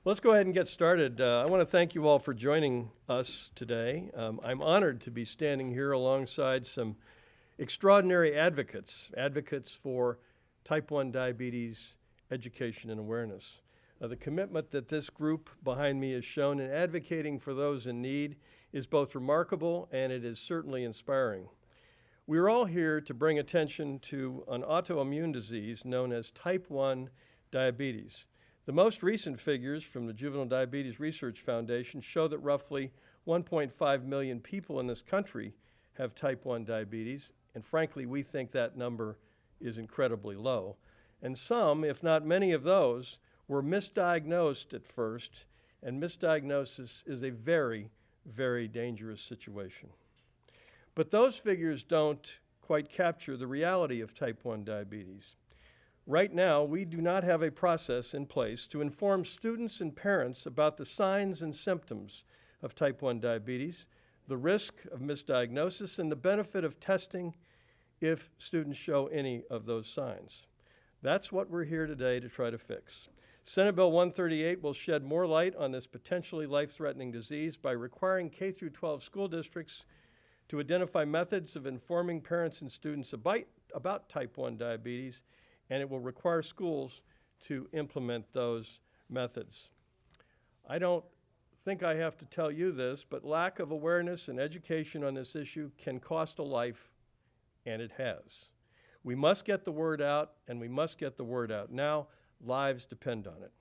Let's go ahead and get started. I want to thank you all for joining us today. I'm honored to be standing here alongside some extraordinary advocates for type 1 diabetes education and awareness. The commitment that this group behind me has shown in advocating for those in need is both remarkable and it is certainly inspiring. We're all here to bring attention to an autoimmune disease known as type 1 diabetes. The most recent figures from the Juvenile Diabetes Research Foundation show that roughly 1.5 million people in this country have type 1 diabetes, and frankly, we think that number is incredibly low. And some, if not many of those, were misdiagnosed at first, and misdiagnosis is a very, very dangerous situation. But those figures don't quite capture the reality of type 1 diabetes. Right now, we do not have a process in place to inform students and parents about the signs and symptoms of type 1 diabetes, the risk of misdiagnosis, and the benefit of testing if students show any of those signs. That's what we're here today to try to fix. Senate Bill 138 will shed more light on this potentially life-threatening disease by requiring K-12 school districts to identify methods of informing parents and students about type 1 diabetes, and it will require schools to implement those methods. I don't think I have to tell you this, but lack of awareness and education on this issue can cost a life, and it has. We must get the word out, and we must get the word out now. Lives depend on it.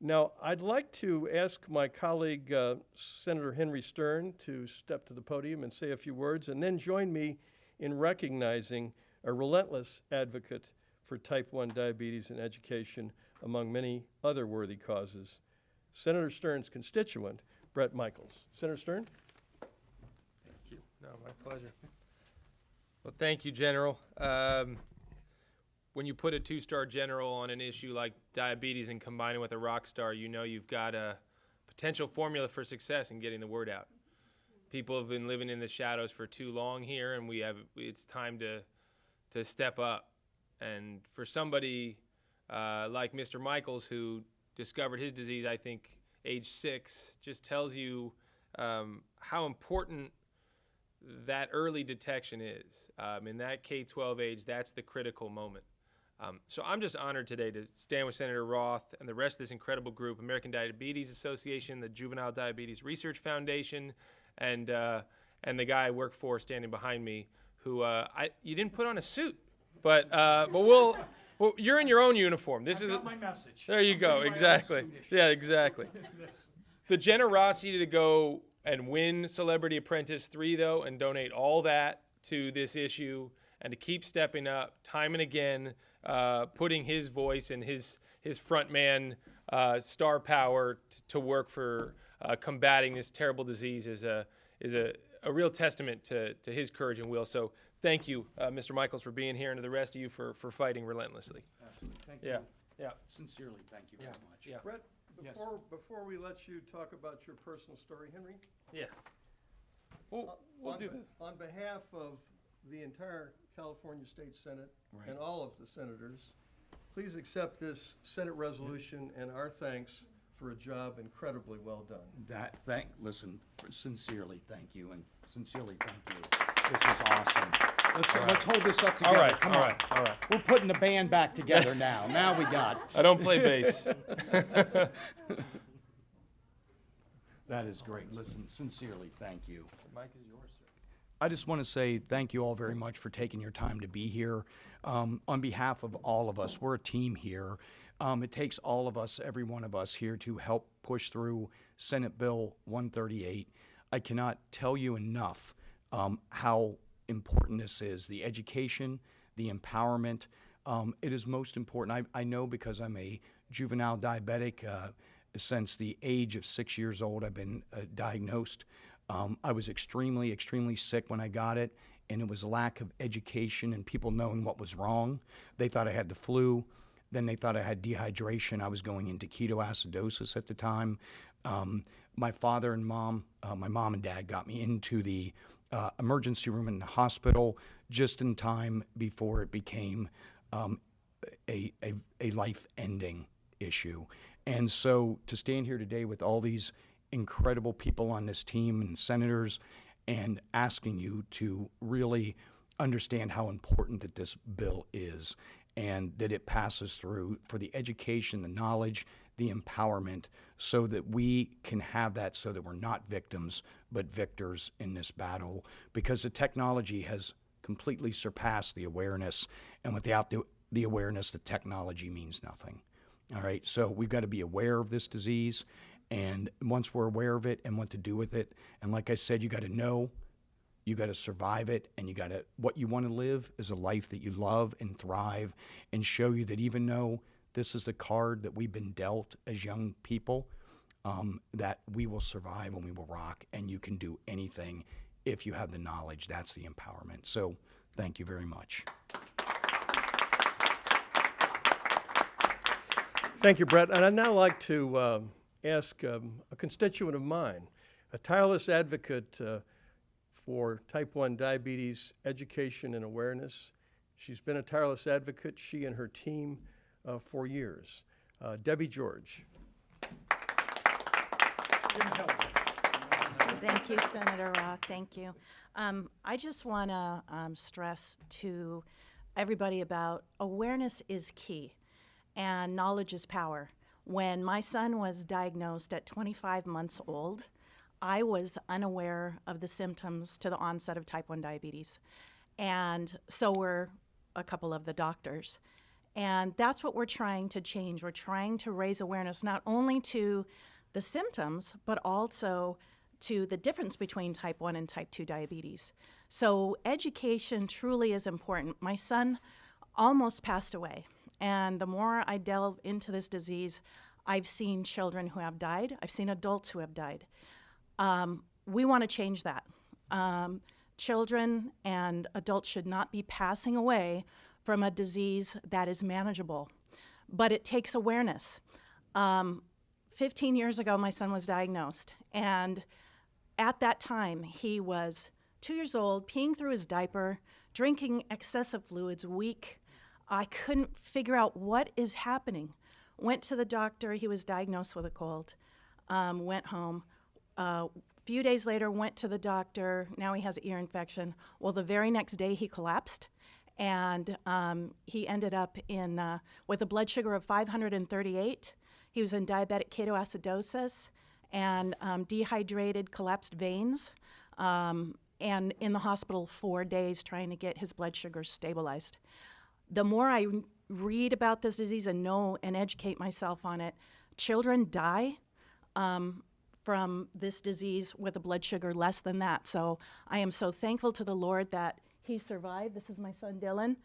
Now, I'd like to ask my colleague, Senator Henry Stern, to step to the podium and say a few words, and then join me in recognizing a relentless advocate for type 1 diabetes and education among many other worthy causes, Senator Stern's constituent, Brett Michaels. Senator Stern? Thank you. No, my pleasure. Well, thank you, General. When you put a two-star general on an issue like diabetes and combine it with a rock star, you know you've got a potential formula for success in getting the word out. People have been living in the shadows for too long here, and it's time to step up. And for somebody like Mr. Michaels, who discovered his disease, I think, age 6, just tells you how important that early detection is. In that K-12 age, that's the critical moment. So I'm just honored today to stand with Senator Roth and the rest of this incredible group, American Diabetes Association, the Juvenile Diabetes Research Foundation, and the guy I work for standing behind me, who you didn't put on a suit, but you're in your own uniform. This is my message. There you go. Exactly. Yeah, exactly. The generosity to go and win Celebrity Apprentice 3, though, and donate all that to this issue, and to keep stepping up time and again, putting his voice and his frontman star power to work for combating this terrible disease is a real testament to his courage and will. So thank you, Mr. Michaels, for being here, and to the rest of you for fighting relentlessly. Absolutely. Thank you. Yeah. Sincerely, thank you very much. Yeah. Brett, before we let you talk about your personal story, Henry? Yeah. We'll do that. On behalf of the entire California State Senate and all of the senators, please accept this Senate resolution and our thanks for a job incredibly well done. Listen, sincerely thank you, and sincerely thank you. This is awesome. Let's hold this up together. All right. Come all on. right. All right. We're putting the band back together now. Now we got it. I don't play bass. That is great. Listen, sincerely thank you. The mic is yours, sir. I just want to say thank you all very much for taking your time to be here. On behalf of all of us, we're a team here. It takes all of us, every one of us here, to help push through Senate Bill 138. I cannot tell you enough how important this is. The education, the empowerment, it is most important. I know because I'm a juvenile diabetic. Since the age of 6 years old, I've been diagnosed. I was extremely, extremely sick when I got it, and it was lack of education and people knowing what was wrong. They thought I had the flu. Then they thought I had dehydration. I was going into ketoacidosis at the time. My father and mom, my mom and dad got me into the emergency room in the hospital just in time before it became a life-ending issue. And so to stand here today with all these incredible people on this team and senators and asking you to really understand how important that this bill is and that it passes through for the education, the knowledge, the empowerment, so that we can have that so that we're not victims but victors in this battle, because the technology has completely surpassed the awareness, and without the awareness, the technology means nothing. All right, so we've got to be aware of this disease, and once we're aware of it and what to do with it, and like I said, you got to know, you got to survive it, and you got to, what you want to live is a life that you love and thrive, and show you that even though this is the card that we've been dealt as young people, that we will survive and we will rock, and you can do anything if you have the knowledge. That's the empowerment. So thank you very much. Thank you, Brett. And I'd now like to ask a constituent of mine, a tireless advocate for type 1 diabetes education and awareness. She's been a tireless advocate, she and her team, for years. Debbie George. Thank you, Senator Roth. Thank you. I just want to stress to everybody about awareness is key and knowledge is power. When my son was diagnosed at 25 months old, I was unaware of the symptoms to the onset of type 1 diabetes. And so were a couple of the doctors. And that's what we're trying to change. We're trying to raise awareness not only to the symptoms, but also to the difference between type 1 and type 2 diabetes. So education truly is important. My son almost passed away. And the more I delve into this disease, I've seen children who have died. I've seen adults who have died. We want to change that. Children and adults should not be passing away from a disease that is manageable, but it takes awareness. 15 years ago, my son was diagnosed, and at that time, he was 2 years old, peeing through his diaper, drinking excessive fluids, weak. I couldn't figure out what is happening. Went to the doctor. He was diagnosed with a cold. Went home. A few days later, went to the doctor. Now he has an ear infection. Well, the very next day, he collapsed, and he ended up with a blood sugar of 538. He was in diabetic ketoacidosis and dehydrated, collapsed veins, and in the hospital 4 days trying to get his blood sugar stabilized. The more I read about this disease and know and educate myself on it, children die from this disease with a blood sugar less than that. So I am so thankful to the Lord that he survived. This is my son, Dylan.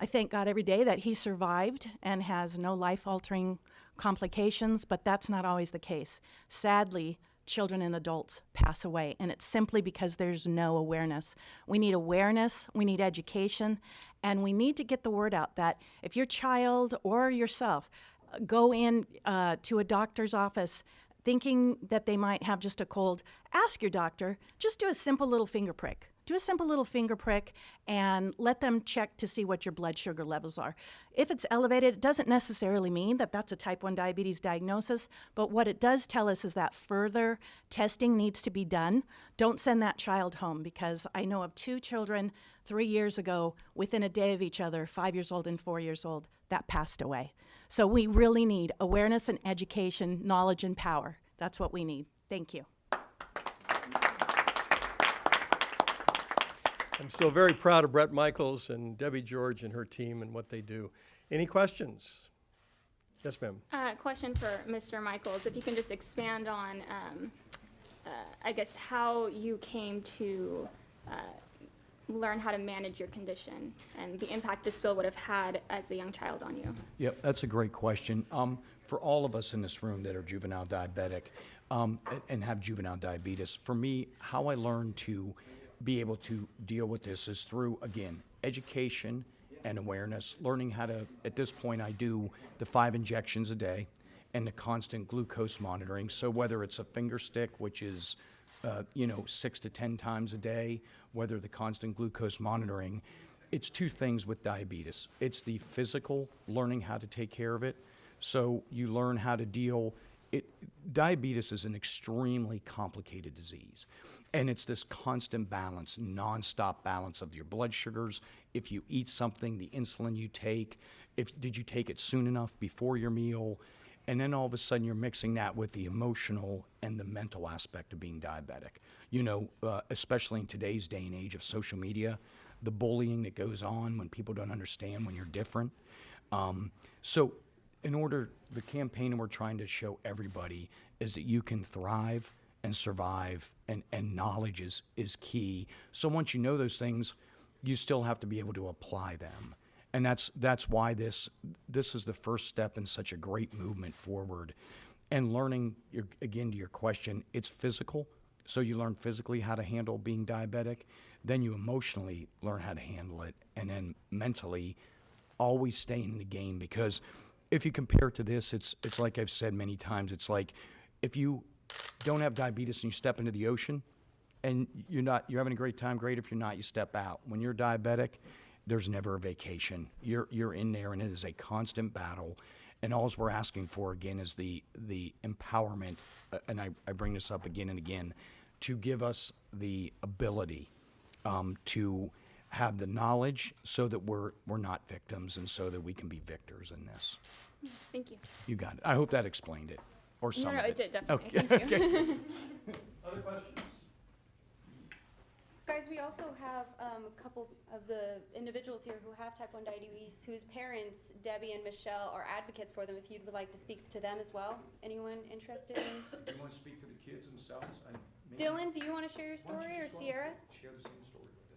I thank God every day that he survived and has no life-altering complications, but that's not always the case. Sadly, children and adults pass away, and it's simply because there's no awareness. We need awareness, we need education, and we need to get the word out that if your child or yourself go in to a doctor's office thinking that they might have just a cold, ask your doctor, just do a simple little finger prick. Do a simple little finger prick and let them check to see what your blood sugar levels are. If it's elevated, it doesn't necessarily mean that that's a type 1 diabetes diagnosis, but what it does tell us is that further testing needs to be done. Don't send that child home, because I know of 2 children 3 years ago, within a day of each other, 5 years old and 4 years old, that passed away. So we really need awareness and education, knowledge and power. That's what we need. Thank you. I'm so very proud of Brett Michaels and Debbie George and her team and what they do. Any questions? Yes, ma'am. Question for Mr. Michaels. If you can just expand on, I guess, how you came to learn how to manage your condition and the impact this bill would have had as a young child on you. Yep, that's a great question. For all of us in this room that are juvenile diabetic and have juvenile diabetes, for me, how I learned to be able to deal with this is through, again, education and awareness, learning how to, at this point, I do the 5 injections a day and the constant glucose monitoring. So whether it's a finger stick, which is 6 to 10 times a day, whether the constant glucose monitoring, it's 2 things with diabetes. It's the physical, learning how to take care of it. So you learn how to deal. Diabetes is an extremely complicated disease. And it's this constant balance, nonstop balance of your blood sugars. If you eat something, the insulin you take, did you take it soon enough before your meal? And then all of a sudden you're mixing that with the emotional and the mental aspect of being diabetic. Especially in today's day and age of social media, the bullying that goes on when people don't understand when you're different. So the campaign we're trying to show everybody is that you can thrive and survive, and knowledge is key. So once you know those things, you still have to be able to apply them. And that's why this is the first step in such a great movement forward. And learning, again, to your question, it's physical. So you learn physically how to handle being diabetic. Then you emotionally learn how to handle it. And then mentally, always stay in the game. Because if you compare it to this, it's like I've said many times, it's like if you don't have diabetes and you step into the ocean and you're having a great time, great. If you're not, you step out. When you're diabetic, there's never a vacation. You're in there, and it is a constant battle. And all we're asking for, again, is the empowerment, and I bring this up again and again, to give us the ability to have the knowledge so that we're not victims, and so that we can be victors in this. Thank you. You got it. I hope that explained it, or some No, of it did, definitely. Okay. Thank you. Other questions? Guys, we also have a couple of the individuals here who have type 1 diabetes whose parents, Debbie and Michelle, are advocates for them. If you would like to speak to them as well. Anyone interested in? Do you want to speak to the kids themselves? Dylan, do you want to share your story, or Sierra? Share the same story with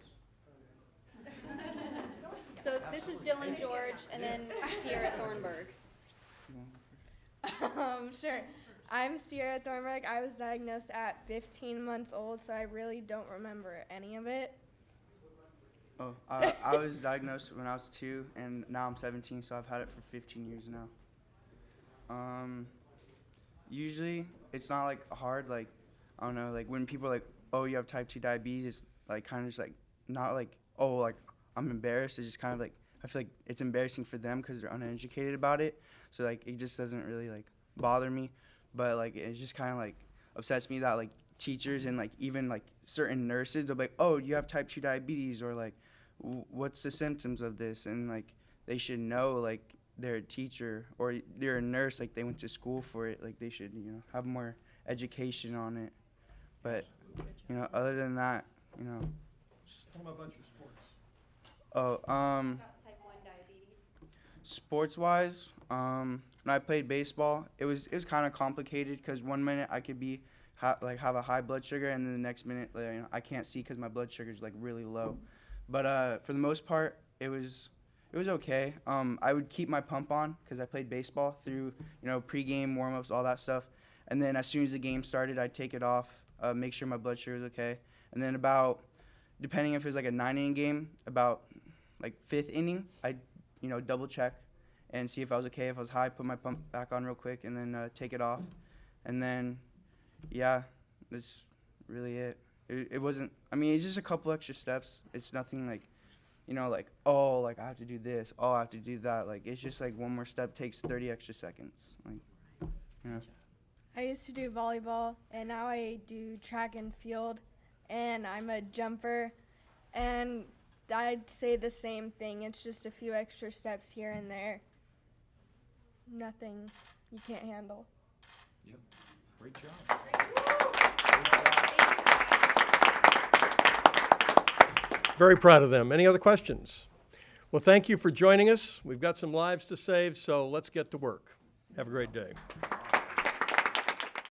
us. So this is Dylan George, and then Sierra Thornburg. Sure. I'm Sierra Thornburg. I was diagnosed at 15 months old, so I really don't remember any of it. Oh, I was diagnosed when I was 2, and now I'm 17, so I've had it for 15 years now. Usually, it's not like hard. Like, I don't know. Like when people are like, "Oh, you have type 2 diabetes," it's like kind of just like not like, "Oh, like I'm embarrassed." It's just kind of like I feel like it's embarrassing for them because they're uneducated about it. So like it just doesn't really like bother me. But like it just kind of like upsets me that like teachers and like even like certain nurses, they'll be like, "Oh, you have type 2 diabetes," or like, "What's the symptoms of this?" And like they should know, like they're a teacher or they're a nurse, like they went to school for it, like they should have more education on it. But other than that, Tell them about your sports. Oh, Type 1 diabetes. sports-wise, when I played baseball, it was kind of complicated because one minute I could be have a high blood sugar, and then the next minute I can't see because my blood sugar is like really low. But for the most part, it was okay. I would keep my pump on because I played baseball through pregame warm-ups, all that stuff, and then as soon as the game started, I'd take it off, make sure my blood sugar was okay, and then depending if it was like a 9-inning game, about like 5th inning, I'd double check and see if I was okay. If I was high, put my pump back on real quick, and then take it off. And then, yeah, that's really it. It wasn't, it's just a couple extra steps. It's nothing like, oh, like I have to do this, oh, I have to do that. Like, it's just like one more step takes 30 extra seconds. I used to do volleyball, and now I do track and field, and I'm a jumper, and I'd say the same thing. It's just a few extra steps here and there. Nothing you can't handle. Yep. Great job. Very proud of them. Any other questions? Well, thank you for joining us. We've got some lives to save, so let's get to work. Have a great day.